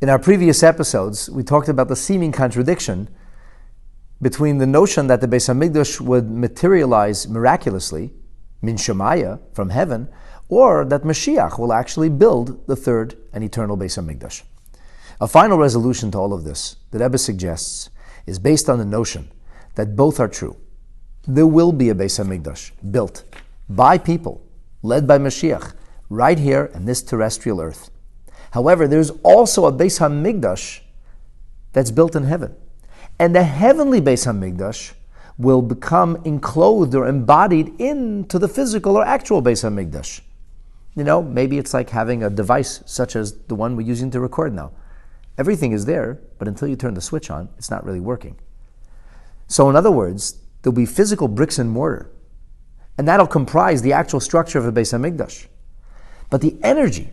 In our previous episodes, we talked about the seeming contradiction between the notion that the Beit HaMikdash would materialize miraculously, min Shemaya, from heaven, or that Mashiach will actually build the third and eternal Beit HaMikdash. A final resolution to all of this, the Rebbe suggests, is based on the notion that both are true. There will be a Beit HaMikdash built by people, led by Mashiach, right here in this terrestrial earth. However, there's also a Beit HaMikdash that's built in heaven. And the heavenly Beit HaMikdash will become enclosed or embodied into the physical or actual Beit HaMikdash. Maybe it's like having a device such as the one we're using to record now. Everything is there, but until you turn the switch on, it's not really working. So in other words, there'll be physical bricks and mortar, and that'll comprise the actual structure of a Beit HaMikdash. But the energy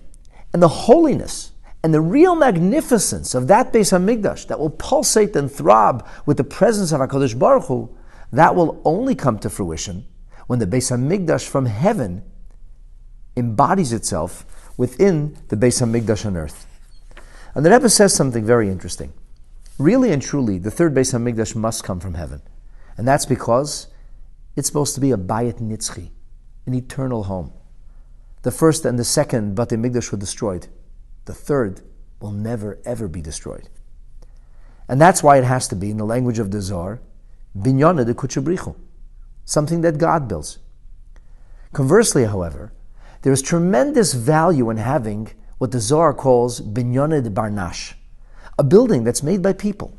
and the holiness and the real magnificence of that Beit HaMikdash that will pulsate and throb with the presence of HaKadosh Baruch Hu, that will only come to fruition when the Beit HaMikdash from heaven embodies itself within the Beit HaMikdash on earth. And the Rebbe says something very interesting. Really and truly, the third Beit HaMikdash must come from heaven. And that's because it's supposed to be a Bayit Nitzchi, an eternal home. The first and the second Beit HaMikdash were destroyed. The third will never ever be destroyed. And that's why it has to be, in the language of the Zohar, Binyana de Kutchabrichu, something that God builds. Conversely, however, there is tremendous value in having what the Zohar calls Binyana de Barnash, a building that's made by people.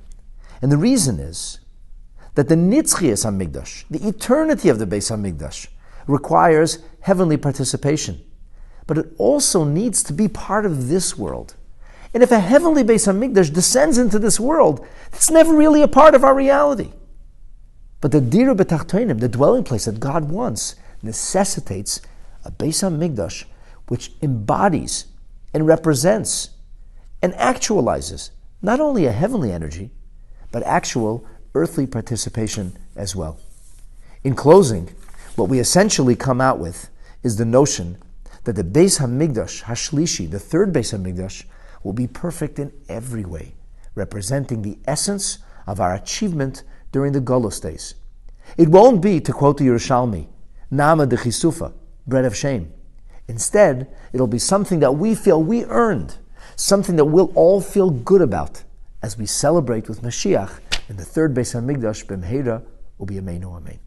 And the reason is that the Nitzchias HaMikdash, the eternity of the Beit HaMikdash, requires heavenly participation. But it also needs to be part of this world. And if a heavenly Beit HaMikdash descends into this world, it's never really a part of our reality. But the Dira B'Tachtonim, the dwelling place that God wants, necessitates a Beit HaMikdash which embodies and represents and actualizes not only a heavenly energy, but actual earthly participation as well. In closing, what we essentially come out with is the notion that the Beit HaMikdash Hashlishi, the third Beit HaMikdash, will be perfect in every way, representing the essence of our achievement during the Golus days. It won't be, to quote the Yerushalmi, Nama de Chisufa, bread of shame. Instead, it'll be something that we feel we earned, something that we'll all feel good about as we celebrate with Mashiach in the third Beit HaMikdash B'mheira U'B'yameinu Amen.